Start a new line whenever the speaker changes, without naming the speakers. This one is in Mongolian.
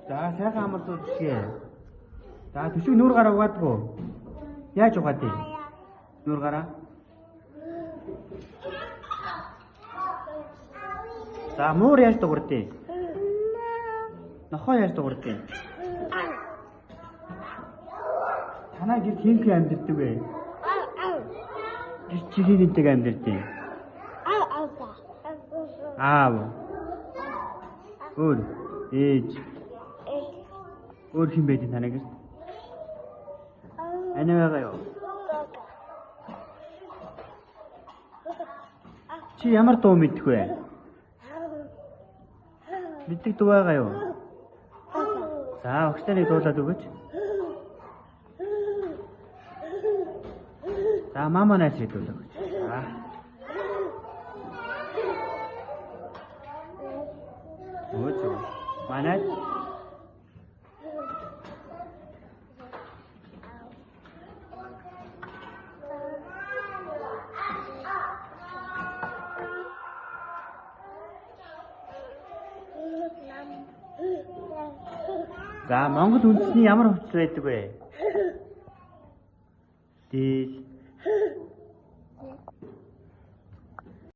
За сайхан амарлууд гээ. За төшиг нүүр гараа угаадгүй. Яаж угаад вэ? Нүүр гараа. За муур яаж дуурдээ? Нохоо яаж дуурдээ? Танаа гэр хинхээ амьдэрдэг вэ? Гэр чи хинхэнтэйг амьдэрдэг? Аав. Өөр ээж. Өөр хин байдаг танаа гэр? Ани байгаа юу? Чи ямар дуу мэдэх вэ? Мэддэг дуу байгаа юу? За өгчтэй нэг дуулаад өгөөч. За мама найс хэлүүлээ өгөөч. За. Өгөөч. Манай За Монгол үндэсний ямар хувцас байдаг вэ? Дээд